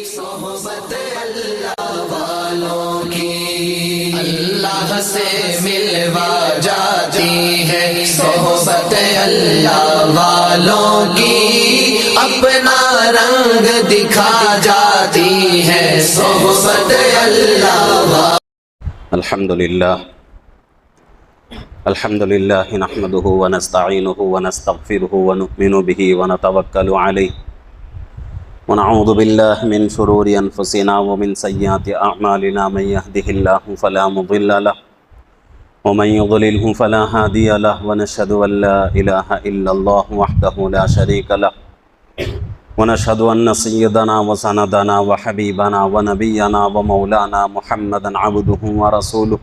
صحبت اللہ والوں کی اللہ سے ملوا جاتی ہے، صحبت اللہ والوں کی اپنا رنگ دکھا جاتی ہے، صحبت اللہ الحمدللہ نحمده ونستعینه ونستغفره ونؤمن به ونتوکل علیہ ونعوذ باللہ من شرور انفسنا ومن سیئات اعمالنا، من يهده اللہ فلا مضل له ومن يضلله فلا هادی له ونشهد ان لا الہ الا اللہ وحدہ لا شریک له ونشهد ان سیدنا وسندنا وحبیبنا ونبینا ومولانا محمدا عبدہ ورسولہ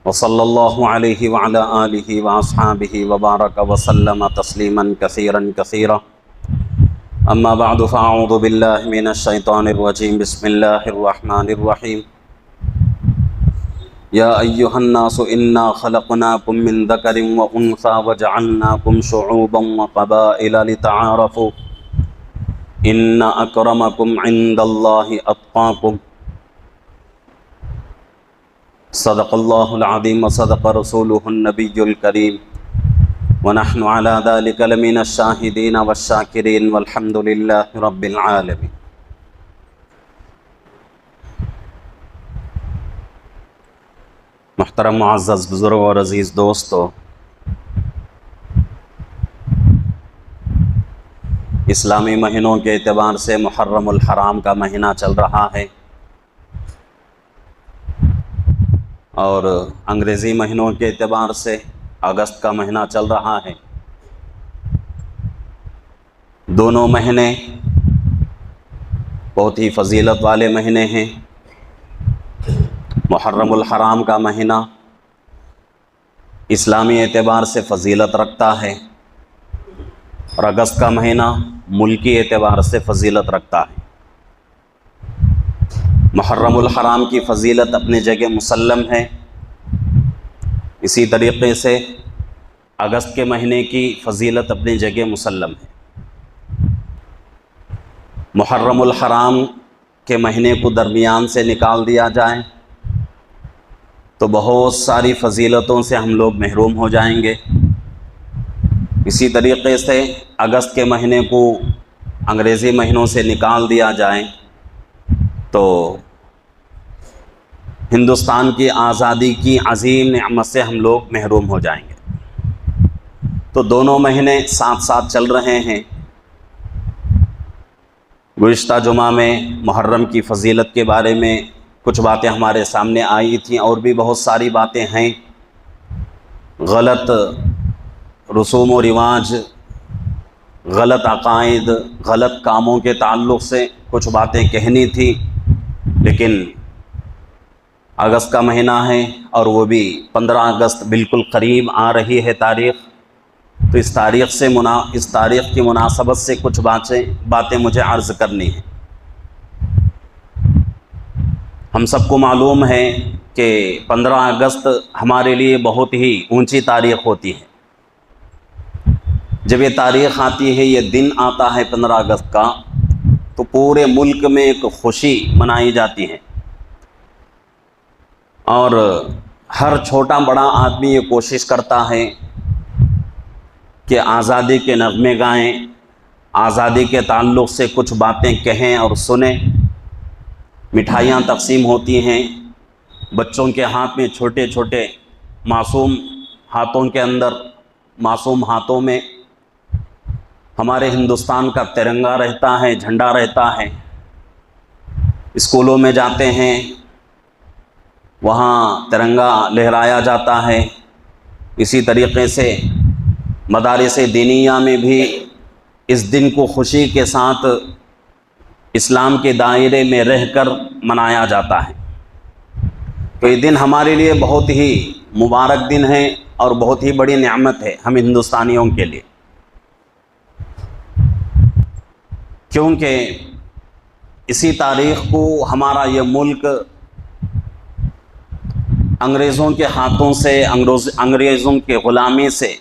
وصلی اللہ علیہ وعلی آلہ واصحابہ وبارک وسلم تسلیما کثیرا کثیرا، اما بعد فاعوذ باللہ من الشیطان الرجیم، بسم اللہ الرحمن الرحیم۔ یا ایہا الناس انا خلقناکم من ذکر وانثی وجعلناکم شعوبا وقبائل لتعارفوا ان اکرمکم عند اللہ اتقاکم، صدق اللہ العظیم وصدق رسولہ النبی الکریم، ونحن علی ذلک لمن الشاہدین والشاکرین والحمد للہ رب العالمین۔ محترم معزز بزرگ اور عزیز دوستو، اسلامی مہینوں کے اعتبار سے محرم الحرام کا مہینہ چل رہا ہے اور انگریزی مہینوں کے اعتبار سے اگست کا مہینہ چل رہا ہے۔ دونوں مہینے بہت ہی فضیلت والے مہینے ہیں۔ محرم الحرام کا مہینہ اسلامی اعتبار سے فضیلت رکھتا ہے اور اگست کا مہینہ ملکی اعتبار سے فضیلت رکھتا ہے۔ محرم الحرام کی فضیلت اپنی جگہ مسلم ہے، اسی طریقے سے اگست کے مہینے کی فضیلت اپنی جگہ مسلم ہے۔ محرم الحرام کے مہینے کو درمیان سے نکال دیا جائے تو بہت ساری فضیلتوں سے ہم لوگ محروم ہو جائیں گے۔ اسی طریقے سے اگست کے مہینے کو انگریزی مہینوں سے نکال دیا جائے تو ہندوستان کی آزادی کی عظیم نعمت سے ہم لوگ محروم ہو جائیں گے۔ تو دونوں مہینے ساتھ ساتھ چل رہے ہیں۔ گزشتہ جمعہ میں محرم کی فضیلت کے بارے میں کچھ باتیں ہمارے سامنے آئی تھیں، اور بھی بہت ساری باتیں ہیں۔ غلط رسوم و رواج، غلط عقائد، غلط کاموں کے تعلق سے کچھ باتیں کہنی تھی، لیکن اگست کا مہینہ ہے اور وہ بھی 15 اگست بالکل قریب آ رہی ہے تاریخ، تو اس تاریخ کی مناسبت سے کچھ باتیں مجھے عرض کرنی ہیں۔ ہم سب کو معلوم ہے کہ 15 اگست ہمارے لیے بہت ہی اونچی تاریخ ہوتی ہے۔ جب یہ تاریخ آتی ہے، یہ دن آتا ہے 15 اگست کا، تو پورے ملک میں ایک خوشی منائی جاتی ہے، اور ہر چھوٹا بڑا آدمی یہ کوشش کرتا ہے کہ آزادی کے نغمے گائیں، آزادی کے تعلق سے کچھ باتیں کہیں اور سنیں۔ مٹھائیاں تقسیم ہوتی ہیں، بچوں کے ہاتھ میں چھوٹے چھوٹے معصوم ہاتھوں میں ہمارے ہندوستان کا ترنگا رہتا ہے، جھنڈا رہتا ہے۔ اسکولوں میں جاتے ہیں، وہاں ترنگا لہرایا جاتا ہے۔ اسی طریقے سے مدارس دینیہ میں بھی اس دن کو خوشی کے ساتھ اسلام کے دائرے میں رہ کر منایا جاتا ہے۔ تو یہ دن ہمارے لیے بہت ہی مبارک دن ہے اور بہت ہی بڑی نعمت ہے ہم ہندوستانیوں کے لیے، کیونکہ اسی تاریخ کو ہمارا یہ ملک انگریزوں کے ہاتھوں سے، انگریزوں کے غلامی سے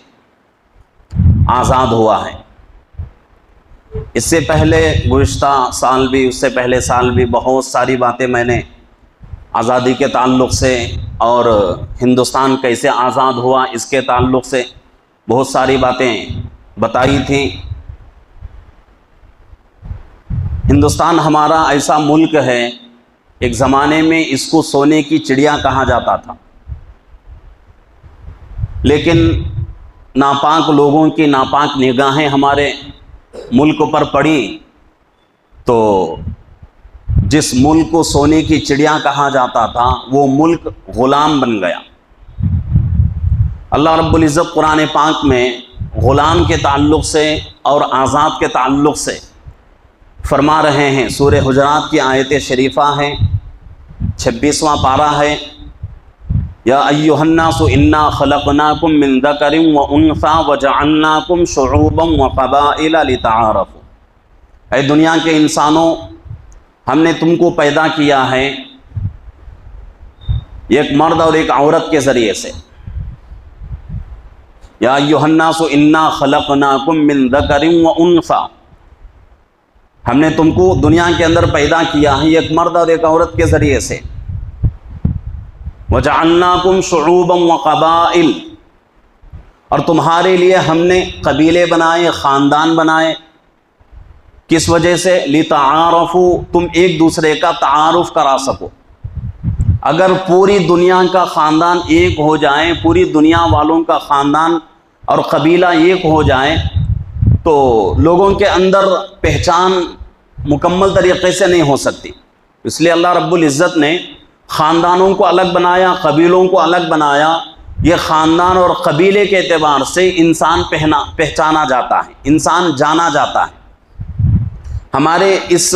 آزاد ہوا ہے۔ اس سے پہلے گزشتہ سال بھی، اس سے پہلے سال بھی بہت ساری باتیں میں نے آزادی کے تعلق سے اور ہندوستان کیسے آزاد ہوا اس کے تعلق سے بہت ساری باتیں بتائی تھیں۔ ہندوستان ہمارا ایسا ملک ہے، ایک زمانے میں اس کو سونے کی چڑیا کہا جاتا تھا، لیکن ناپاک لوگوں کی ناپاک نگاہیں ہمارے ملک پر پڑی تو جس ملک کو سونے کی چڑیا کہا جاتا تھا وہ ملک غلام بن گیا۔ اللہ رب العزت قرآن پاک میں غلام کے تعلق سے اور آزاد کے تعلق سے فرما رہے ہیں۔ سورہ حجرات کی آیت شریفہ ہے، 26واں پارہ ہے، یا ایھا الناس انا خلقناکم من ذکر وانثی وجعلناکم شعوبا وقبائل لتعارفوا، اے دنیا کے انسانوں، ہم نے تم کو پیدا کیا ہے ایک مرد اور ایک عورت کے ذریعے سے۔ یا ایھا الناس انا خلقناکم من ذکر وانثی، ہم نے تم کو دنیا کے اندر پیدا کیا ہے ایک مرد اور ایک عورت کے ذریعے سے۔ وَجَعَلْنَاكُمْ شُعُوبًا وَقَبَائِلَ، اور تمہارے لیے ہم نے قبیلے بنائے، خاندان بنائے، کس وجہ سے؟ لِتَعَارَفُوا، تم ایک دوسرے کا تعارف کرا سکو۔ اگر پوری دنیا کا خاندان ایک ہو جائے، پوری دنیا والوں کا خاندان اور قبیلہ ایک ہو جائے تو لوگوں کے اندر پہچان مکمل طریقے سے نہیں ہو سکتی۔ اس لیے اللہ رب العزت نے خاندانوں کو الگ بنایا، قبیلوں کو الگ بنایا۔ یہ خاندان اور قبیلے کے اعتبار سے انسان پہچانا جاتا ہے، انسان جانا جاتا ہے۔ ہمارے اس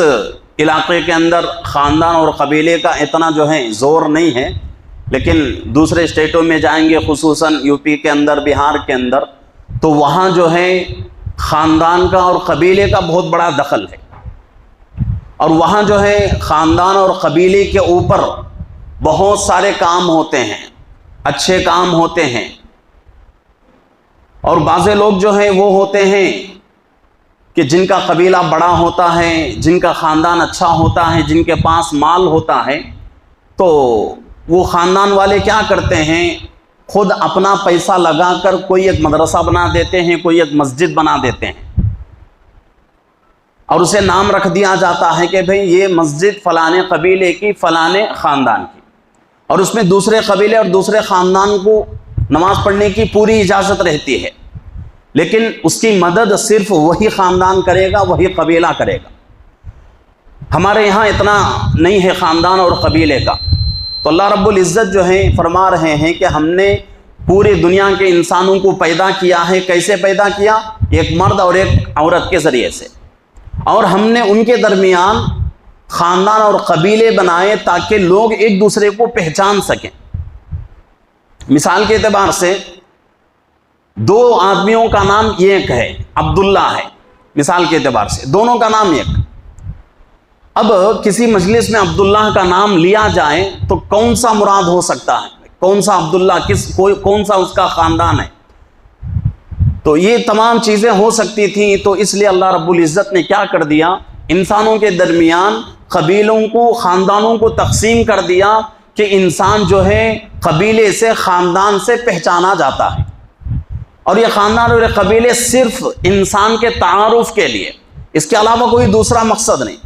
علاقے کے اندر خاندان اور قبیلے کا اتنا جو ہے زور نہیں ہے، لیکن دوسرے اسٹیٹوں میں جائیں گے، خصوصاً یو پی کے اندر، بہار کے اندر، تو وہاں جو ہے خاندان کا اور قبیلے کا بہت بڑا دخل ہے، اور وہاں جو ہے خاندان اور قبیلے کے اوپر بہت سارے کام ہوتے ہیں، اچھے کام ہوتے ہیں، اور بعض لوگ جو ہیں وہ ہوتے ہیں کہ جن کا قبیلہ بڑا ہوتا ہے، جن کا خاندان اچھا ہوتا ہے، جن کے پاس مال ہوتا ہے، تو وہ خاندان والے کیا کرتے ہیں، خود اپنا پیسہ لگا کر کوئی ایک مدرسہ بنا دیتے ہیں، کوئی ایک مسجد بنا دیتے ہیں، اور اسے نام رکھ دیا جاتا ہے کہ بھئی یہ مسجد فلانے قبیلے کی، فلانے خاندان کی، اور اس میں دوسرے قبیلے اور دوسرے خاندان کو نماز پڑھنے کی پوری اجازت رہتی ہے، لیکن اس کی مدد صرف وہی خاندان کرے گا، وہی قبیلہ کرے گا۔ ہمارے یہاں اتنا نہیں ہے خاندان اور قبیلے کا، تو اللہ رب العزت جو ہے فرما رہے ہیں کہ ہم نے پوری دنیا کے انسانوں کو پیدا کیا ہے۔ کیسے پیدا کیا؟ ایک مرد اور ایک عورت کے ذریعے سے، اور ہم نے ان کے درمیان خاندان اور قبیلے بنائے تاکہ لوگ ایک دوسرے کو پہچان سکیں۔ مثال کے اعتبار سے دو آدمیوں کا نام ایک ہے، عبداللہ ہے، مثال کے اعتبار سے دونوں کا نام ایک۔ اب کسی مجلس میں عبداللہ کا نام لیا جائے تو کون سا مراد ہو سکتا ہے، کون سا عبداللہ، کون سا اس کا خاندان ہے؟ تو یہ تمام چیزیں ہو سکتی تھیں، تو اس لیے اللہ رب العزت نے کیا کر دیا، انسانوں کے درمیان قبیلوں کو، خاندانوں کو تقسیم کر دیا کہ انسان جو ہے قبیلے سے، خاندان سے پہچانا جاتا ہے، اور یہ خاندان اور یہ قبیلے صرف انسان کے تعارف کے لیے، اس کے علاوہ کوئی دوسرا مقصد نہیں۔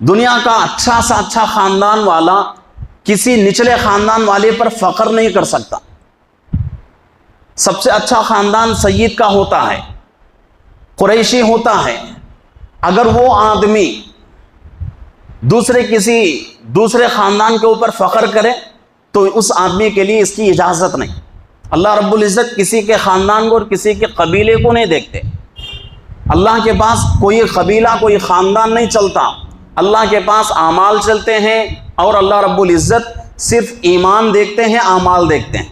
دنیا کا اچھا سا اچھا خاندان والا کسی نچلے خاندان والے پر فخر نہیں کر سکتا۔ سب سے اچھا خاندان سید کا ہوتا ہے، قریشی ہوتا ہے، اگر وہ آدمی دوسرے خاندان کے اوپر فخر کرے تو اس آدمی کے لیے اس کی اجازت نہیں۔ اللہ رب العزت کسی کے خاندان کو اور کسی کے قبیلے کو نہیں دیکھتے۔ اللہ کے پاس کوئی قبیلہ، کوئی خاندان نہیں چلتا، اللہ کے پاس اعمال چلتے ہیں، اور اللہ رب العزت صرف ایمان دیکھتے ہیں، اعمال دیکھتے ہیں،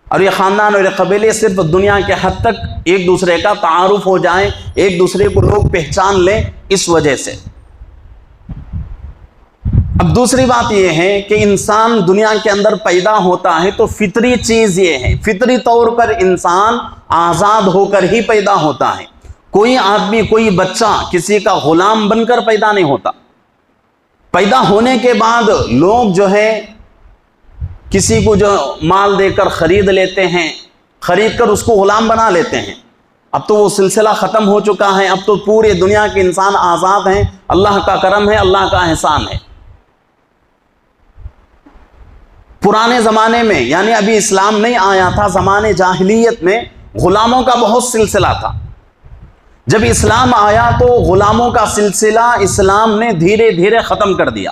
اور یہ خاندان اور یہ قبیلے صرف دنیا کے حد تک ایک دوسرے کا تعارف ہو جائیں، ایک دوسرے کو لوگ پہچان لیں، اس وجہ سے۔ اب دوسری بات یہ ہے کہ انسان دنیا کے اندر پیدا ہوتا ہے تو فطری چیز یہ ہے، فطری طور پر انسان آزاد ہو کر ہی پیدا ہوتا ہے، کوئی آدمی کوئی بچہ کسی کا غلام بن کر پیدا نہیں ہوتا. پیدا ہونے کے بعد لوگ جو ہے کسی کو جو مال دے کر خرید لیتے ہیں, خرید کر اس کو غلام بنا لیتے ہیں. اب تو وہ سلسلہ ختم ہو چکا ہے, اب تو پورے دنیا کے انسان آزاد ہیں. اللہ کا کرم ہے, اللہ کا احسان ہے. پرانے زمانے میں یعنی ابھی اسلام نہیں آیا تھا, زمانے جاہلیت میں غلاموں کا بہت سلسلہ تھا. جب اسلام آیا تو غلاموں کا سلسلہ اسلام نے دھیرے دھیرے ختم کر دیا.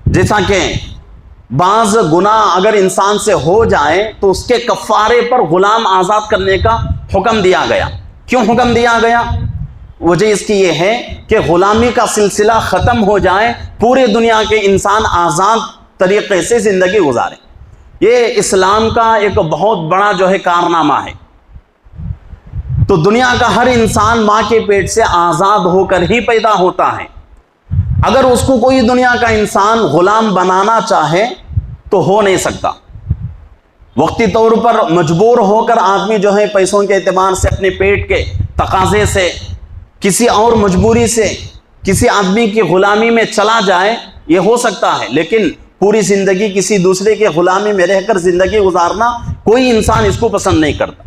جیسا کہ بعض گناہ اگر انسان سے ہو جائے تو اس کے کفارے پر غلام آزاد کرنے کا حکم دیا گیا. کیوں حکم دیا گیا؟ وجہ اس کی یہ ہے کہ غلامی کا سلسلہ ختم ہو جائے, پورے دنیا کے انسان آزاد طریقے سے زندگی گزارے. یہ اسلام کا ایک بہت بڑا جو ہے کارنامہ ہے. تو دنیا کا ہر انسان ماں کے پیٹ سے آزاد ہو کر ہی پیدا ہوتا ہے. اگر اس کو کوئی دنیا کا انسان غلام بنانا چاہے تو ہو نہیں سکتا. وقتی طور پر مجبور ہو کر آدمی جو ہے پیسوں کے اعتبار سے, اپنے پیٹ کے تقاضے سے, کسی اور مجبوری سے کسی آدمی کی غلامی میں چلا جائے, یہ ہو سکتا ہے. لیکن پوری زندگی کسی دوسرے کے غلامی میں رہ کر زندگی گزارنا کوئی انسان اس کو پسند نہیں کرتا.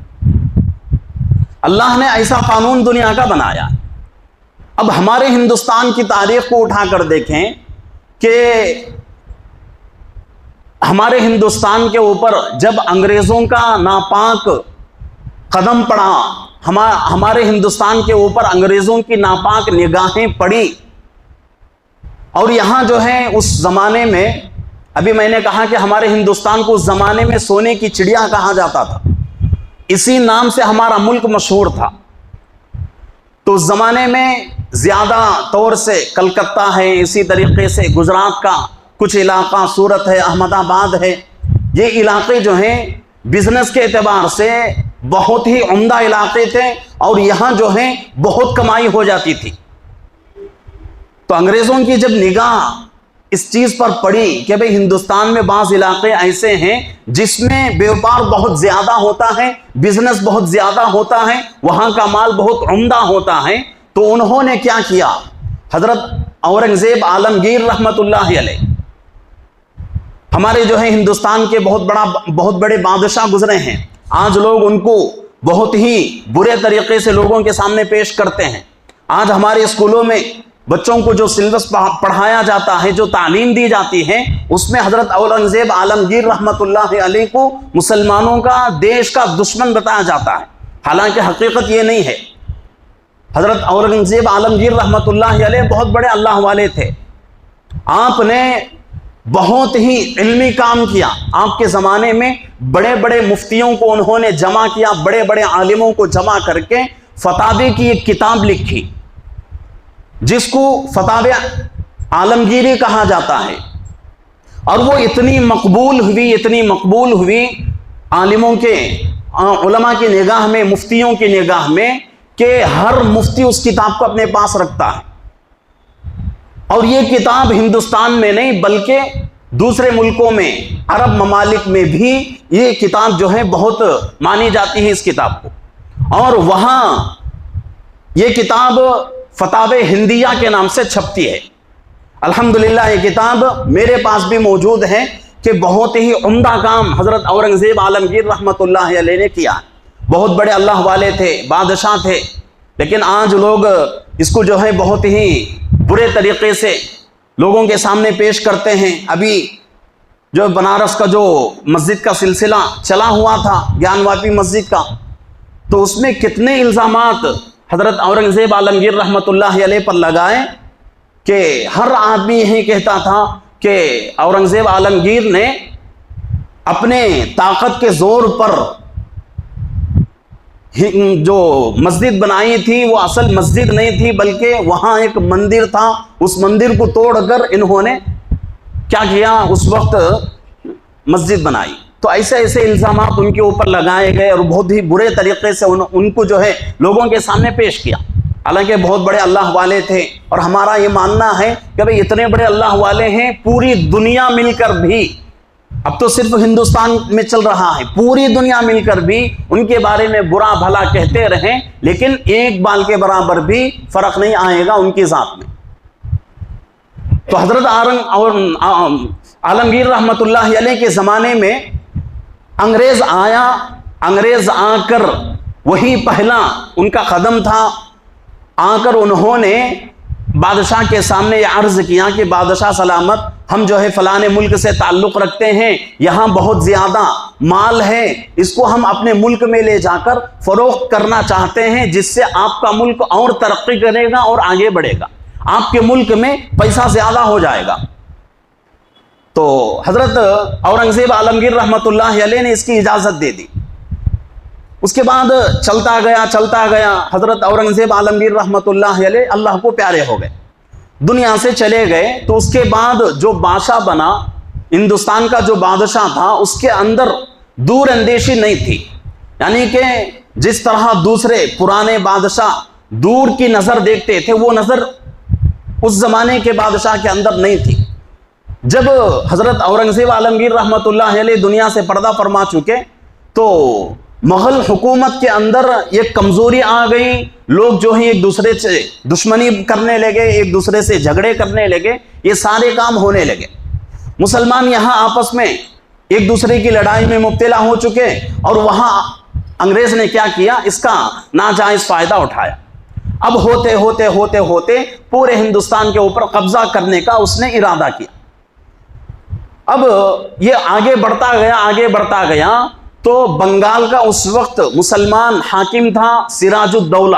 اللہ نے ایسا قانون دنیا کا بنایا. اب ہمارے ہندوستان کی تاریخ کو اٹھا کر دیکھیں کہ ہمارے ہندوستان کے اوپر جب انگریزوں کا ناپاک قدم پڑا, ہمارے ہندوستان کے اوپر انگریزوں کی ناپاک نگاہیں پڑی, اور یہاں جو ہے اس زمانے میں, ابھی میں نے کہا کہ ہمارے ہندوستان کو اس زمانے میں سونے کی چڑیا کہا جاتا تھا, اسی نام سے ہمارا ملک مشہور تھا. تو اس زمانے میں زیادہ طور سے کلکتہ ہے, اسی طریقے سے گجرات کا کچھ علاقہ, سورت ہے, احمد آباد ہے, یہ علاقے جو ہیں بزنس کے اعتبار سے بہت ہی عمدہ علاقے تھے, اور یہاں جو ہے بہت کمائی ہو جاتی تھی. تو انگریزوں کی جب نگاہ اس چیز پر پڑی کہ بھئی ہندوستان میں بعض علاقے ایسے ہیں جس میں بیوپار بہت زیادہ ہوتا ہے, بزنس بہت زیادہ ہوتا ہے, وہاں کا مال بہت عمدہ ہوتا ہے, تو انہوں نے کیا کیا, حضرت اورنگزیب عالمگیر رحمت اللہ علیہ, ہمارے جو ہے ہندوستان کے بہت بڑے بادشاہ گزرے ہیں. آج لوگ ان کو بہت ہی برے طریقے سے لوگوں کے سامنے پیش کرتے ہیں. آج ہمارے اسکولوں میں بچوں کو جو سلیبس پڑھایا جاتا ہے, جو تعلیم دی جاتی ہے, اس میں حضرت اورنگزیب عالمگیر رحمت اللہ علیہ کو مسلمانوں کا, دیش کا دشمن بتایا جاتا ہے, حالانکہ حقیقت یہ نہیں ہے. حضرت اورنگزیب عالمگیر رحمت اللہ علیہ بہت بڑے اللہ والے تھے. آپ نے بہت ہی علمی کام کیا. آپ کے زمانے میں بڑے بڑے مفتیوں کو انہوں نے جمع کیا, بڑے بڑے عالموں کو جمع کر کے فتاوی کی ایک کتاب لکھی, جس کو فتاوی عالمگیری کہا جاتا ہے. اور وہ اتنی مقبول ہوئی عالموں کے, علماء کی نگاہ میں, مفتیوں کی نگاہ میں, کہ ہر مفتی اس کتاب کو اپنے پاس رکھتا ہے. اور یہ کتاب ہندوستان میں نہیں بلکہ دوسرے ملکوں میں, عرب ممالک میں بھی یہ کتاب جو ہے بہت مانی جاتی ہے اس کتاب کو. اور وہاں یہ کتاب فتاوی ہندیہ کے نام سے چھپتی ہے. الحمدللہ یہ کتاب میرے پاس بھی موجود ہے کہ بہت ہی عمدہ کام حضرت اورنگزیب عالمگیر رحمت اللہ علیہ نے کیا. بہت بڑے اللہ والے تھے, بادشاہ تھے, لیکن آج لوگ اس کو جو ہے بہت ہی برے طریقے سے لوگوں کے سامنے پیش کرتے ہیں. ابھی جو بنارس کا جو مسجد کا سلسلہ چلا ہوا تھا, گیان واپی مسجد کا, تو اس میں کتنے الزامات حضرت اورنگزیب عالمگیر رحمت اللہ علیہ پر لگائے کہ ہر آدمی یہی کہتا تھا کہ اورنگزیب عالمگیر نے اپنے طاقت کے زور پر جو مسجد بنائی تھی وہ اصل مسجد نہیں تھی بلکہ وہاں ایک مندر تھا. اس مندر کو توڑ کر انہوں نے کیا کیا, اس وقت مسجد بنائی. تو ایسے الزامات ان کے اوپر لگائے گئے اور بہت ہی برے طریقے سے ان کو جو ہے لوگوں کے سامنے پیش کیا. حالانکہ بہت بڑے اللہ والے تھے, اور ہمارا یہ ماننا ہے کہ بھئی اتنے بڑے اللہ والے ہیں, پوری دنیا مل کر بھی اب تو صرف ہندوستان میں چل رہا ہے، پوری دنیا مل کر بھی ان کے بارے میں برا بھلا کہتے رہیں، لیکن ایک بال کے برابر بھی فرق نہیں آئے گا ان کی ذات میں۔ تو حضرت عالمگیر رحمت اللہ علیہ کے زمانے میں انگریز آیا، انگریز آ کر وہی پہلا ان کا قدم تھا، آ کر انہوں نے بادشاہ کے سامنے یہ عرض کیا کہ بادشاہ سلامت، ہم جو ہے فلاں ملک سے تعلق رکھتے ہیں، یہاں بہت زیادہ مال ہے، اس کو ہم اپنے ملک میں لے جا کر فروخت کرنا چاہتے ہیں، جس سے آپ کا ملک اور ترقی کرے گا اور آگے بڑھے گا، آپ کے ملک میں پیسہ زیادہ ہو جائے گا۔ تو حضرت اورنگزیب عالمگیر رحمت اللہ علیہ نے اس کی اجازت دے دی۔ اس کے بعد چلتا گیا، حضرت اورنگزیب عالمگیر رحمت اللہ علیہ اللہ کو پیارے ہو گئے، دنیا سے چلے گئے۔ تو اس کے بعد جو بادشاہ بنا، ہندوستان کا جو بادشاہ تھا، اس کے اندر دور اندیشی نہیں تھی، یعنی کہ جس طرح دوسرے پرانے بادشاہ دور کی نظر دیکھتے تھے، وہ نظر اس زمانے کے بادشاہ کے اندر نہیں تھی۔ جب حضرت اورنگزیب عالمگیر رحمت اللہ علیہ دنیا سے پردہ فرما چکے تو مغل حکومت کے اندر ایک کمزوری آ گئی، لوگ جو ہیں ایک دوسرے سے دشمنی کرنے لگے، ایک دوسرے سے جھگڑے کرنے لگے، یہ سارے کام ہونے لگے۔ مسلمان یہاں آپس میں ایک دوسرے کی لڑائی میں مبتلا ہو چکے، اور وہاں انگریز نے کیا کیا، اس کا ناجائز فائدہ اٹھایا۔ اب ہوتے پورے ہندوستان کے اوپر قبضہ کرنے کا اس نے ارادہ کیا۔ اب یہ آگے بڑھتا گیا تو بنگال کا اس وقت مسلمان حاکم تھا سراج الدولہ۔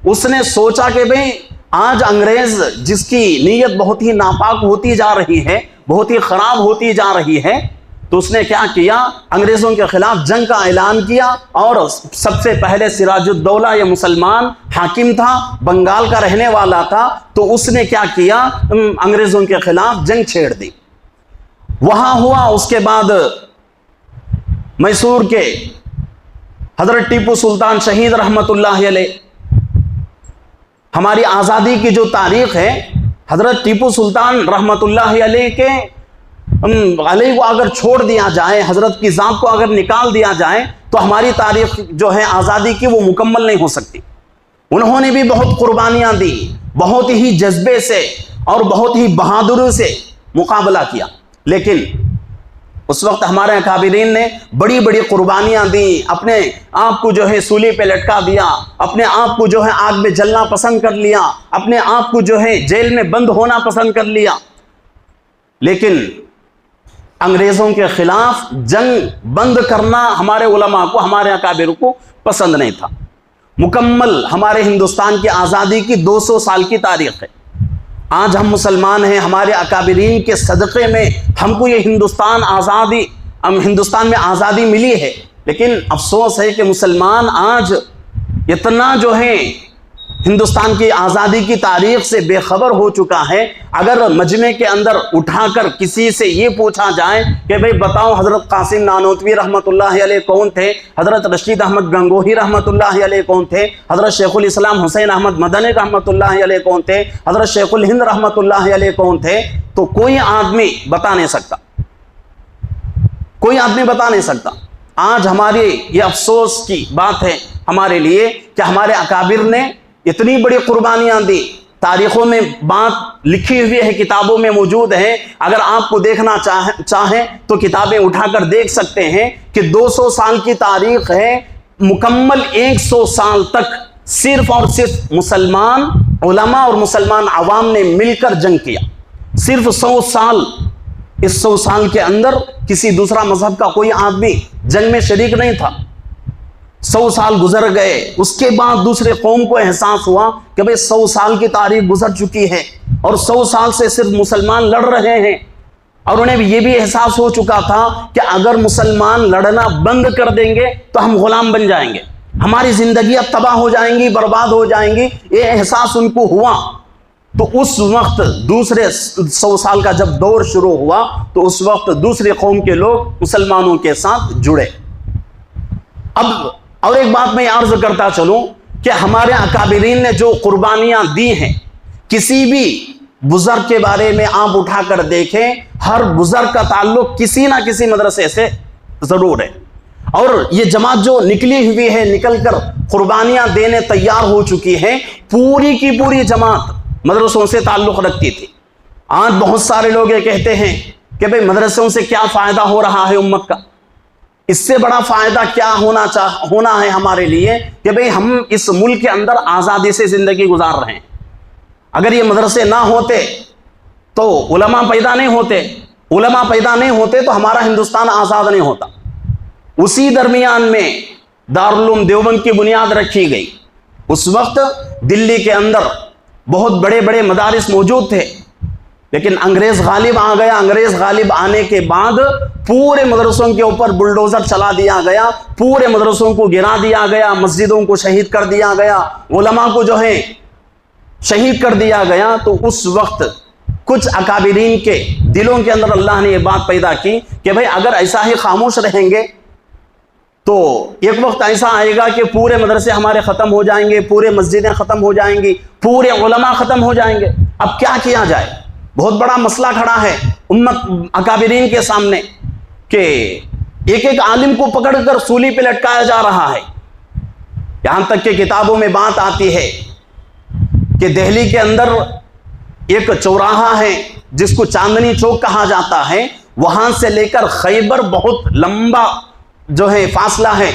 اس نے سوچا کہ بھئی آج انگریز جس کی نیت بہت ہی ناپاک ہوتی جا رہی ہے، بہت ہی خراب ہوتی جا رہی ہے، تو اس نے کیا کیا، انگریزوں کے خلاف جنگ کا اعلان کیا۔ اور سب سے پہلے سراج الدولہ یہ مسلمان حاکم تھا، بنگال کا رہنے والا تھا، تو اس نے کیا کیا، انگریزوں کے خلاف جنگ چھیڑ دی۔ وہاں ہوا، اس کے بعد میسور کے حضرت ٹیپو سلطان شہید رحمت اللہ علیہ، ہماری آزادی کی جو تاریخ ہے، حضرت ٹیپو سلطان رحمت اللہ علیہ کے علیہ کو اگر چھوڑ دیا جائے، حضرت کی ذات کو اگر نکال دیا جائے، تو ہماری تاریخ جو ہے آزادی کی وہ مکمل نہیں ہو سکتی۔ انہوں نے بھی بہت قربانیاں دی، بہت ہی جذبے سے اور بہت ہی بہادری سے مقابلہ کیا، لیکن اس وقت ہمارے اکابرین نے بڑی بڑی قربانیاں دی، اپنے آپ کو جو ہے سولی پہ لٹکا دیا، اپنے آپ کو جو ہے آگ میں جلنا پسند کر لیا، اپنے آپ کو جو ہے جیل میں بند ہونا پسند کر لیا، لیکن انگریزوں کے خلاف جنگ بند کرنا ہمارے علماء کو، ہمارے اکابر کو پسند نہیں تھا۔ مکمل ہمارے ہندوستان کی آزادی کی 200 سال کی تاریخ ہے، آج ہم مسلمان ہیں، ہمارے اکابرین کے صدقے میں ہم کو یہ ہندوستان میں آزادی ملی ہے، لیکن افسوس ہے کہ مسلمان آج اتنا جو ہے ہندوستان کی آزادی کی تاریخ سے بے خبر ہو چکا ہے۔ اگر مجمع کے اندر اٹھا کر کسی سے یہ پوچھا جائے کہ بھئی بتاؤ حضرت قاسم نانوتوی رحمت اللہ علیہ کون تھے، حضرت رشید احمد گنگوہی رحمت اللہ علیہ کون تھے، حضرت شیخ الاسلام حسین احمد مدنی رحمت اللہ علیہ کون تھے، حضرت شیخ الہند رحمت اللہ علیہ کون تھے، تو کوئی آدمی بتا نہیں سکتا، کوئی آدمی بتا نہیں سکتا۔ آج ہماری یہ افسوس کی بات ہے ہمارے لیے کہ ہمارے اکابر نے اتنی بڑی قربانیاں دی، تاریخوں میں بات لکھی ہوئی ہے، کتابوں میں موجود ہے، اگر آپ کو دیکھنا چاہیں تو کتابیں اٹھا کر دیکھ سکتے ہیں کہ 200 سال کی تاریخ ہے، مکمل 100 سال تک صرف اور صرف مسلمان علماء اور مسلمان عوام نے مل کر جنگ کیا، صرف 100 سال۔ اس 100 سال کے اندر کسی دوسرا مذہب کا کوئی آدمی جنگ میں شریک نہیں تھا۔ 100 سال گزر گئے، اس کے بعد دوسرے قوم کو احساس ہوا کہ بھئی 100 سال کی تاریخ گزر چکی ہے اور 100 سال سے صرف مسلمان لڑ رہے ہیں، اور انہیں یہ بھی احساس ہو چکا تھا کہ اگر مسلمان لڑنا بند کر دیں گے تو ہم غلام بن جائیں گے، ہماری زندگیاں تباہ ہو جائیں گی، برباد ہو جائیں گی۔ یہ احساس ان کو ہوا، تو اس وقت دوسرے 100 سال کا جب دور شروع ہوا تو اس وقت دوسری قوم کے لوگ مسلمانوں کے ساتھ جڑے۔ اب اور ایک بات میں عرض کرتا چلوں کہ ہمارے اکابرین نے جو قربانیاں دی ہیں، کسی بھی بزرگ کے بارے میں آپ اٹھا کر دیکھیں، ہر بزرگ کا تعلق کسی نہ کسی مدرسے سے ضرور ہے، اور یہ جماعت جو نکلی ہوئی ہے، نکل کر قربانیاں دینے تیار ہو چکی ہے، پوری کی پوری جماعت مدرسوں سے تعلق رکھتی تھی۔ آج بہت سارے لوگ یہ کہتے ہیں کہ بھئی مدرسوں سے کیا فائدہ ہو رہا ہے امت کا، اس سے بڑا فائدہ کیا ہونا ہے ہمارے لیے کہ بھئی ہم اس ملک کے اندر آزادی سے زندگی گزار رہے ہیں۔ اگر یہ مدرسے نہ ہوتے تو علماء پیدا نہیں ہوتے، علماء پیدا نہیں ہوتے تو ہمارا ہندوستان آزاد نہیں ہوتا۔ اسی درمیان میں دارالعلوم دیوبند کی بنیاد رکھی گئی۔ اس وقت دلی کے اندر بہت بڑے بڑے مدارس موجود تھے، لیکن انگریز غالب آ گیا۔ انگریز غالب آنے کے بعد پورے مدرسوں کے اوپر بلڈوزر چلا دیا گیا، پورے مدرسوں کو گرا دیا گیا، مسجدوں کو شہید کر دیا گیا، علماء کو جو ہے شہید کر دیا گیا۔ تو اس وقت کچھ اکابرین کے دلوں کے اندر اللہ نے یہ بات پیدا کی کہ بھئی اگر ایسا ہی خاموش رہیں گے تو ایک وقت ایسا آئے گا کہ پورے مدرسے ہمارے ختم ہو جائیں گے، پورے مسجدیں ختم ہو جائیں گی، پورے علماء ختم ہو جائیں گے۔ اب کیا کیا جائے؟ بہت بڑا مسئلہ کھڑا ہے امت اکابرین کے سامنے کہ ایک ایک عالم کو پکڑ کر سولی پہ لٹکایا جا رہا ہے۔ یہاں تک کہ کتابوں میں بات آتی ہے کہ دہلی کے اندر ایک چوراہا ہے جس کو چاندنی چوک کہا جاتا ہے، وہاں سے لے کر خیبر بہت لمبا جو ہے فاصلہ ہے،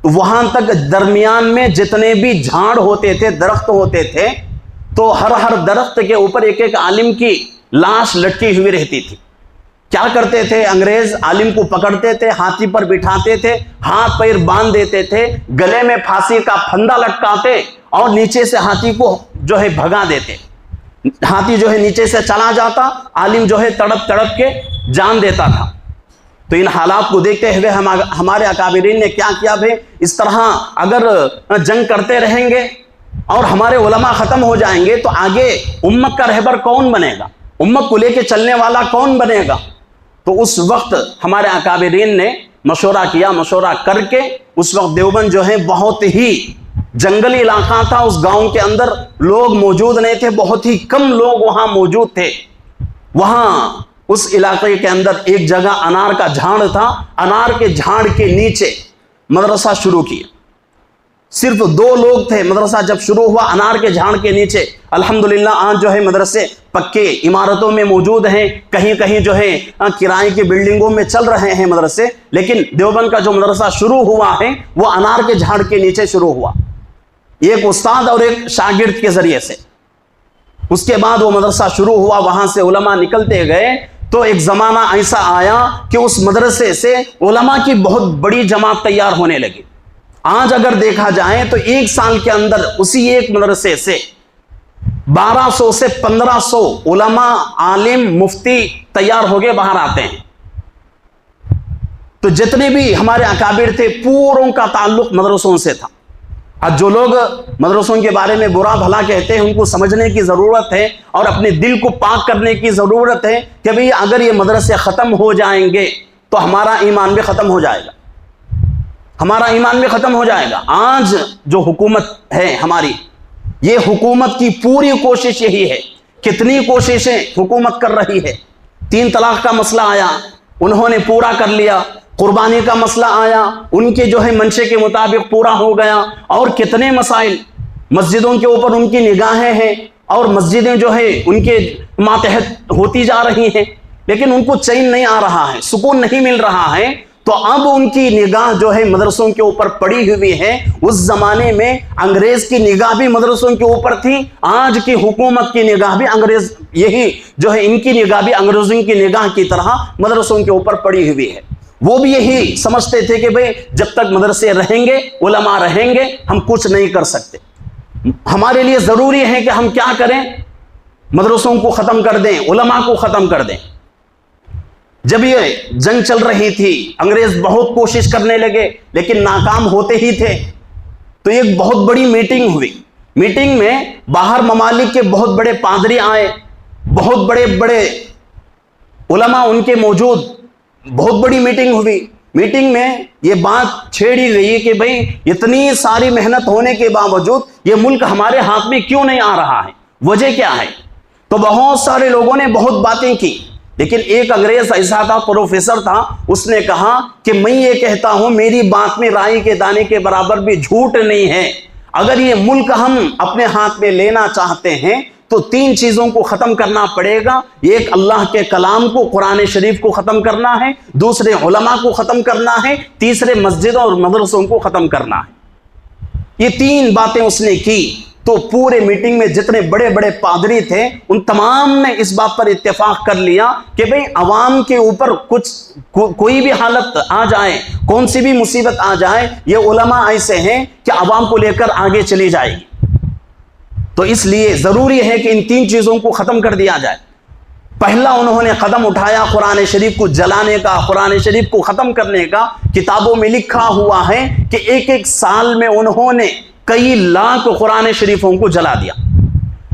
وہاں تک درمیان میں جتنے بھی جھاڑ ہوتے تھے، درخت ہوتے تھے، تو ہر درخت کے اوپر ایک ایک عالم کی لاش لٹکی ہوئی رہتی تھی۔ کیا کرتے تھے انگریز؟ عالم کو پکڑتے تھے، ہاتھی پر بٹھاتے تھے، ہاتھ پیر باندھ دیتے تھے، گلے میں پھانسی کا پھندا لٹکاتے اور نیچے سے ہاتھی کو جو ہے بھگا دیتے۔ ہاتھی جو ہے نیچے سے چلا جاتا، عالم جو ہے تڑپ تڑپ کے جان دیتا تھا۔ تو ان حالات کو دیکھتے ہوئے ہمارے اکابرین نے کیا کیا بھائی، اس طرح اگر جنگ کرتے رہیں گے اور ہمارے علماء ختم ہو جائیں گے تو آگے امت کا رہبر کون بنے گا، امت کو لے کے چلنے والا کون بنے گا؟ تو اس وقت ہمارے اکابرین نے مشورہ کیا، مشورہ کر کے اس وقت دیوبند جو ہے بہت ہی جنگلی علاقہ تھا، اس گاؤں کے اندر لوگ موجود نہیں تھے، بہت ہی کم لوگ وہاں موجود تھے۔ وہاں اس علاقے کے اندر ایک جگہ انار کا جھاڑ تھا، انار کے جھاڑ کے نیچے مدرسہ شروع کیا۔ صرف 2 لوگ تھے، مدرسہ جب شروع ہوا انار کے جھاڑ کے نیچے۔ الحمدللہ آج جو ہے مدرسے پکے عمارتوں میں موجود ہیں، کہیں کہیں جو ہے کرائے کی بلڈنگوں میں چل رہے ہیں مدرسے، لیکن دیوبند کا جو مدرسہ شروع ہوا ہے وہ انار کے جھاڑ کے نیچے شروع ہوا، ایک استاد اور ایک شاگرد کے ذریعے سے۔ اس کے بعد وہ مدرسہ شروع ہوا، وہاں سے علماء نکلتے گئے، تو ایک زمانہ ایسا آیا کہ اس مدرسے سے علماء کی بہت بڑی جماعت تیار ہونے لگی۔ آج اگر دیکھا جائے تو 1 سال کے اندر اسی ایک مدرسے سے 1200 سے 1500 علماء، عالم، مفتی تیار ہو گئے باہر آتے ہیں۔ تو جتنے بھی ہمارے اکابر تھے پوروں کا تعلق مدرسوں سے تھا۔ اب جو لوگ مدرسوں کے بارے میں برا بھلا کہتے ہیں ان کو سمجھنے کی ضرورت ہے اور اپنے دل کو پاک کرنے کی ضرورت ہے کہ بھئی اگر یہ مدرسے ختم ہو جائیں گے تو ہمارا ایمان بھی ختم ہو جائے گا، ہمارا ایمان بھی ختم ہو جائے گا۔ آج جو حکومت ہے ہماری، یہ حکومت کی پوری کوشش یہی ہے، کتنی کوششیں حکومت کر رہی ہے۔ 3 طلاق کا مسئلہ آیا، انہوں نے پورا کر لیا۔ قربانی کا مسئلہ آیا، ان کے جو ہے منشے کے مطابق پورا ہو گیا۔ اور کتنے مسائل، مسجدوں کے اوپر ان کی نگاہیں ہیں اور مسجدیں جو ہے ان کے ماتحت ہوتی جا رہی ہیں، لیکن ان کو چین نہیں آ رہا ہے، سکون نہیں مل رہا ہے۔ تو اب ان کی نگاہ جو ہے مدرسوں کے اوپر پڑی ہوئی ہے۔ اس زمانے میں انگریز کی نگاہ بھی مدرسوں کے اوپر تھی، آج کی حکومت کی نگاہ بھی انگریز، یہی جو ہے ان کی نگاہ بھی انگریزوں کی نگاہ کی طرح مدرسوں کے اوپر پڑی ہوئی ہے۔ وہ بھی یہی سمجھتے تھے کہ بھئی جب تک مدرسے رہیں گے، علماء رہیں گے، ہم کچھ نہیں کر سکتے۔ ہمارے لیے ضروری ہے کہ ہم کیا کریں؟ مدرسوں کو ختم کر دیں، علماء کو ختم کر دیں۔ جب یہ جنگ چل رہی تھی، انگریز بہت کوشش کرنے لگے لیکن ناکام ہوتے ہی تھے۔ تو ایک بہت بڑی میٹنگ ہوئی، میٹنگ میں باہر ممالک کے بہت بڑے پادری آئے، بہت بڑے بڑے علماء ان کے موجود، بہت بڑی میٹنگ ہوئی۔ میٹنگ میں یہ بات چھیڑی گئی کہ بھئی اتنی ساری محنت ہونے کے باوجود یہ ملک ہمارے ہاتھ میں کیوں نہیں آ رہا ہے، وجہ کیا ہے؟ تو بہت سارے لوگوں نے بہت باتیں کی، لیکن ایک انگریز ایسا تھا، پروفیسر تھا، اس نے کہا کہ میں یہ کہتا ہوں میری بات میں رائی کے دانے کے برابر بھی جھوٹ نہیں ہے، اگر یہ ملک ہم اپنے ہاتھ میں لینا چاہتے ہیں تو 3 چیزوں کو ختم کرنا پڑے گا۔ ایک اللہ کے کلام کو، قرآن شریف کو ختم کرنا ہے، دوسرے علماء کو ختم کرنا ہے، تیسرے مسجدوں اور مدرسوں کو ختم کرنا ہے۔ یہ 3 باتیں اس نے کی تو پورے میٹنگ میں جتنے بڑے بڑے پادری تھے ان تمام نے اس بات پر اتفاق کر لیا کہ بھئی عوام کے اوپر کوئی بھی حالت آ جائے، کون سی بھی مصیبت آ جائے، یہ علماء ایسے ہیں کہ عوام کو لے کر آگے چلی جائے گی۔ تو اس لیے ضروری ہے کہ ان 3 چیزوں کو ختم کر دیا جائے۔ پہلا انہوں نے قدم اٹھایا قرآن شریف کو جلانے کا، قرآن شریف کو ختم کرنے کا۔ کتابوں میں لکھا ہوا ہے کہ ایک سال میں انہوں نے کئی لاکھ قرآن شریفوں کو جلا دیا،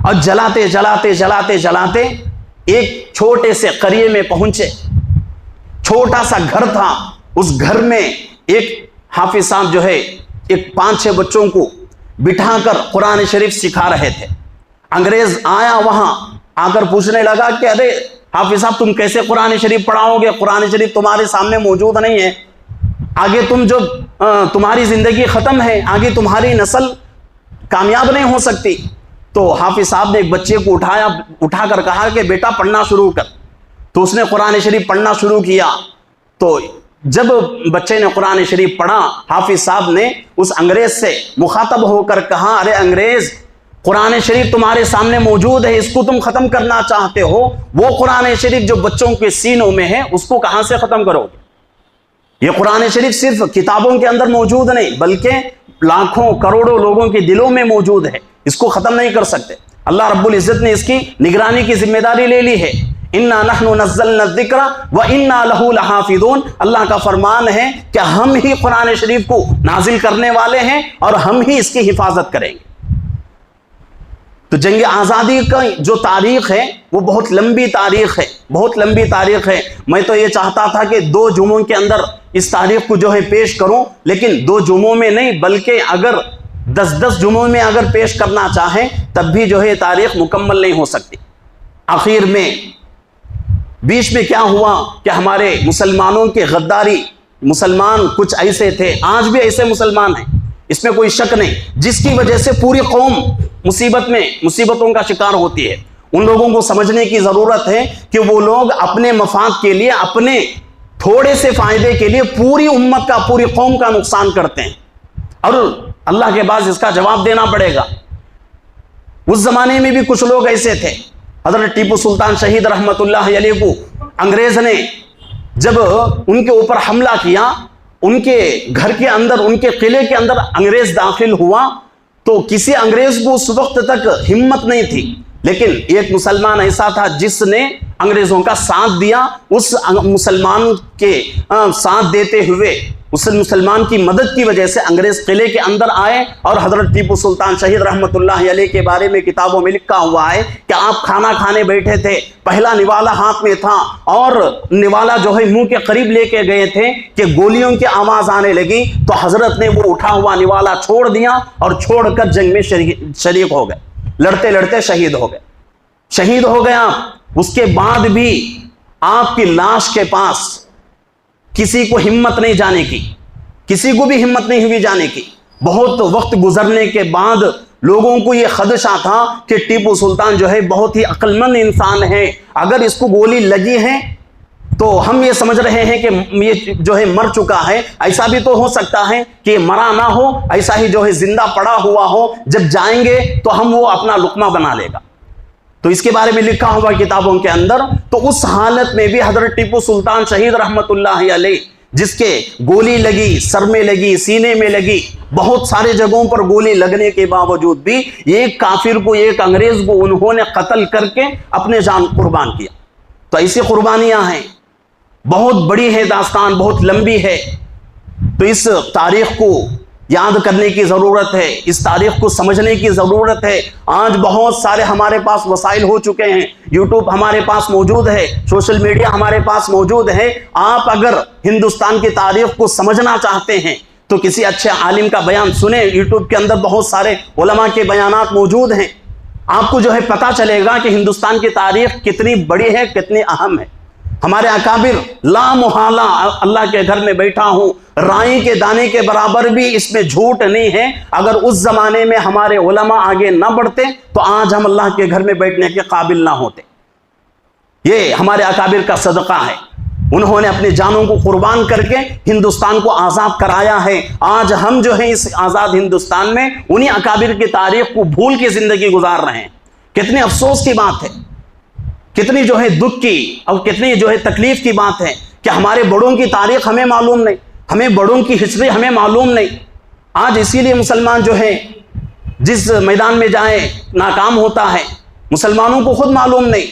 اور جلاتے جلاتے جلاتے جلاتے ایک چھوٹے سے قریے میں پہنچے، چھوٹا سا گھر تھا، اس گھر میں ایک حافظ صاحب جو ہے ایک 5-6 بچوں کو بٹھا کر قرآن شریف سکھا رہے تھے۔ انگریز آیا، وہاں آ کر پوچھنے لگا کہ ارے حافظ صاحب تم کیسے قرآن شریف پڑھاؤ گے، قرآن شریف تمہارے سامنے موجود نہیں ہے، آگے تم جو تمہاری زندگی ختم ہے، آگے تمہاری نسل کامیاب نہیں ہو سکتی۔ تو حافظ صاحب نے ایک بچے کو اٹھا کر کہا کہ بیٹا پڑھنا شروع کر۔ تو اس نے قرآن شریف پڑھنا شروع کیا۔ تو جب بچے نے قرآن شریف پڑھا، حافظ صاحب نے اس انگریز سے مخاطب ہو کر کہا ارے انگریز، قرآن شریف تمہارے سامنے موجود ہے، اس کو تم ختم کرنا چاہتے ہو، وہ قرآن شریف جو بچوں کے سینوں میں ہے اس کو کہاں سے ختم کرو گے؟ یہ قرآن شریف صرف کتابوں کے اندر موجود نہیں بلکہ لاکھوں کروڑوں لوگوں کے دلوں میں موجود ہے، اس کو ختم نہیں کر سکتے۔ اللہ رب العزت نے اس کی نگرانی کی ذمہ داری لے لی ہے۔ اِنَّا نَحْنُ نَزَّلْنَا الذِّكْرَ وَإِنَّا لَهُ لَحَافِظُونَ، اللہ کا فرمان ہے کہ ہم ہی قرآن شریف کو نازل کرنے والے ہیں اور ہم ہی اس کی حفاظت کریں گے۔ تو جنگ آزادی کا جو تاریخ ہے وہ بہت لمبی تاریخ ہے، بہت لمبی تاریخ ہے۔ میں تو یہ چاہتا تھا کہ 2 جمعوں کے اندر اس تاریخ کو جو ہے پیش کروں، لیکن 2 جمعوں میں نہیں بلکہ اگر 10 جمعوں میں اگر پیش کرنا چاہیں تب بھی جو ہے تاریخ مکمل نہیں ہو سکتی۔ آخر میں بیچ میں کیا ہوا کہ ہمارے مسلمانوں کے غداری، مسلمان کچھ ایسے تھے، آج بھی ایسے مسلمان ہیں، اس میں کوئی شک نہیں، جس کی وجہ سے پوری قوم مصیبتوں کا شکار ہوتی ہے۔ ان لوگوں کو سمجھنے کی ضرورت ہے کہ وہ لوگ اپنے مفاد کے لیے، اپنے تھوڑے سے فائدے کے لیے پوری امت کا، پوری قوم کا نقصان کرتے ہیں، اور اللہ کے پاس اس کا جواب دینا پڑے گا۔ اس زمانے میں بھی کچھ لوگ ایسے تھے۔ حضرت ٹیپو سلطان شہید رحمت اللہ علیہ کو انگریز نے جب ان کے اوپر حملہ کیا، ان کے گھر کے اندر، ان کے قلعے کے اندر انگریز داخل ہوا، تو کسی انگریز کو اس وقت تک ہمت نہیں تھی، لیکن ایک مسلمان ایسا تھا جس نے انگریزوں کا ساتھ دیا۔ اس مسلمان کے ساتھ دیتے ہوئے، اس مسلمان کی مدد کی وجہ سے انگریز قلعے کے اندر آئے، اور حضرت ٹیپو سلطان شہید رحمت اللہ علیہ کے بارے میں کتابوں میں لکھا ہوا ہے کہ آپ کھانا کھانے بیٹھے تھے، پہلا نوالا ہاتھ میں تھا، اور نوالا جو ہے منہ کے قریب لے کے گئے تھے کہ گولیوں کی آواز آنے لگی، تو حضرت نے وہ اٹھا ہوا نوالا چھوڑ دیا اور چھوڑ کر جنگ میں شریک ہو گئے، لڑتے لڑتے شہید ہو گئے، شہید ہو گیا۔ اس کے بعد بھی آپ کی لاش کے پاس کسی کو ہمت نہیں جانے کی، کسی کو بھی ہمت نہیں ہوئی جانے کی۔ بہت وقت گزرنے کے بعد لوگوں کو یہ خدشہ تھا کہ ٹیپو سلطان جو ہے بہت ہی عقل مند انسان ہے، اگر اس کو گولی لگی ہے تو ہم یہ سمجھ رہے ہیں کہ یہ جو ہے مر چکا ہے، ایسا بھی تو ہو سکتا ہے کہ یہ مرا نہ ہو، ایسا ہی جو ہے زندہ پڑا ہوا ہو، جب جائیں گے تو ہم وہ اپنا لقمہ بنا لے گا۔ تو اس کے بارے میں لکھا ہوا کتابوں کے اندر۔ تو اس حالت میں بھی حضرت ٹیپو سلطان شہید رحمت اللہ علیہ، جس کے گولی لگی، سر میں لگی، سینے میں لگی، بہت سارے جگہوں پر گولی لگنے کے باوجود بھی ایک کافر کو، ایک انگریز کو انہوں نے قتل کر کے اپنے جان قربان کیا۔ تو ایسی قربانیاں ہیں، بہت بڑی ہے داستان، بہت لمبی ہے۔ تو اس تاریخ کو یاد کرنے کی ضرورت ہے، اس تاریخ کو سمجھنے کی ضرورت ہے۔ آج بہت سارے ہمارے پاس وسائل ہو چکے ہیں، یوٹیوب ہمارے پاس موجود ہے، سوشل میڈیا ہمارے پاس موجود ہے۔ آپ اگر ہندوستان کی تاریخ کو سمجھنا چاہتے ہیں تو کسی اچھے عالم کا بیان سنیں، یوٹیوب کے اندر بہت سارے علماء کے بیانات موجود ہیں۔ آپ کو جو ہے پتہ چلے گا کہ ہندوستان کی تاریخ کتنی بڑی ہے، کتنی اہم ہے۔ ہمارے اکابر لا محالہ، اللہ کے گھر میں بیٹھا ہوں، رائی کے دانے کے برابر بھی اس میں جھوٹ نہیں ہے۔ اگر اس زمانے میں ہمارے علماء آگے نہ بڑھتے تو آج ہم اللہ کے گھر میں بیٹھنے کے قابل نہ ہوتے۔ یہ ہمارے اکابر کا صدقہ ہے، انہوں نے اپنے جانوں کو قربان کر کے ہندوستان کو آزاد کرایا ہے۔ آج ہم جو ہے اس آزاد ہندوستان میں انہی اکابر کی تاریخ کو بھول کے زندگی گزار رہے ہیں۔ کتنے افسوس کی بات ہے، کتنی جو ہے دکھ کی اور کتنی جو ہے تکلیف کی بات ہے کہ ہمارے بڑوں کی تاریخ ہمیں معلوم نہیں، ہمیں بڑوں کی ہسٹری ہمیں معلوم نہیں۔ آج اسی لیے مسلمان جو ہے جس میدان میں جائے ناکام ہوتا ہے۔ مسلمانوں کو خود معلوم نہیں۔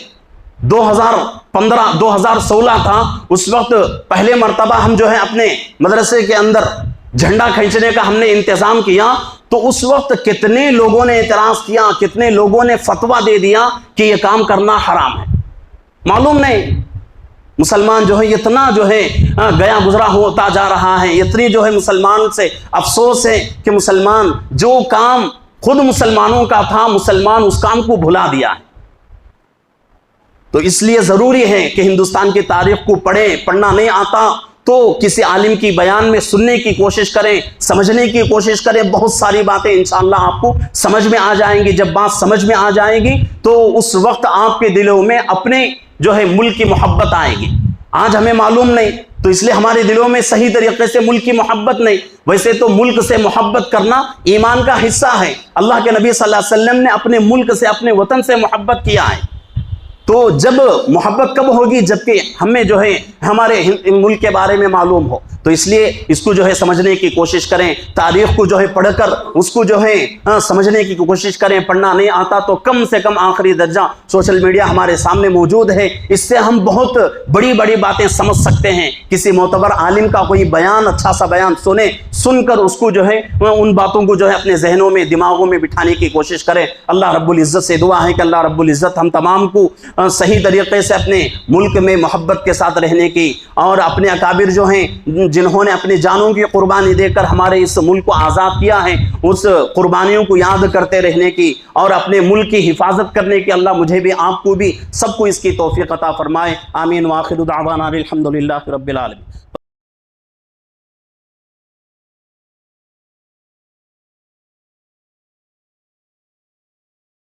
2016 تھا، اس وقت پہلے مرتبہ ہم جو ہے اپنے مدرسے کے اندر جھنڈا کھینچنے کا ہم نے انتظام کیا، تو اس وقت کتنے لوگوں نے اعتراض کیا، کتنے لوگوں نے فتویٰ دے دیا کہ یہ کام کرنا حرام ہے۔ معلوم نہیں مسلمان جو ہے اتنا جو ہے گیا گزرا ہوتا جا رہا ہے، اتنی جو ہے مسلمان سے افسوس ہے کہ مسلمان جو کام خود مسلمانوں کا تھا، مسلمان اس کام کو بھلا دیا ہے۔ تو اس لیے ضروری ہے کہ ہندوستان کی تاریخ کو پڑھیں۔ پڑھنا نہیں آتا تو کسی عالم کی بیان میں سننے کی کوشش کریں، سمجھنے کی کوشش کریں۔ بہت ساری باتیں انشاءاللہ آپ کو سمجھ میں آ جائیں گی۔ جب بات سمجھ میں آ جائے گی تو اس وقت آپ کے دلوں میں اپنے جو ہے ملک کی محبت آئے گی۔ آج ہمیں معلوم نہیں، تو اس لیے ہمارے دلوں میں صحیح طریقے سے ملک کی محبت نہیں۔ ویسے تو ملک سے محبت کرنا ایمان کا حصہ ہے۔ اللہ کے نبی صلی اللہ علیہ وسلم نے اپنے ملک سے، اپنے وطن سے محبت کیا ہے۔ تو جب محبت کب ہوگی؟ جبکہ ہمیں جو ہے ہمارے ملک کے بارے میں معلوم ہو۔ تو اس لیے اس کو جو ہے سمجھنے کی کوشش کریں، تاریخ کو جو ہے پڑھ کر اس کو جو ہے سمجھنے کی کوشش کریں۔ پڑھنا نہیں آتا تو کم سے کم آخری درجہ سوشل میڈیا ہمارے سامنے موجود ہے، اس سے ہم بہت بڑی بڑی باتیں سمجھ سکتے ہیں۔ کسی معتبر عالم کا کوئی بیان، اچھا سا بیان سن کر اس کو جو ہے ان باتوں کو جو ہے اپنے ذہنوں میں، دماغوں میں بٹھانے کی کوشش کریں۔ اللہ رب العزت سے دعا ہے کہ اللہ رب العزت ہم تمام کو صحیح طریقے سے اپنے ملک میں محبت کے ساتھ رہنے کی، اور اپنے اکابر جو ہیں جنہوں نے اپنی جانوں کی قربانی دے کر ہمارے اس ملک کو آزاد کیا ہے، اس قربانیوں کو یاد کرتے رہنے کی اور اپنے ملک کی حفاظت کرنے کی اللہ مجھے بھی، آپ کو بھی، سب کو اس کی توفیق عطا فرمائے۔ آمین۔ وآخر دعوانا الحمدللہ رب العالمین۔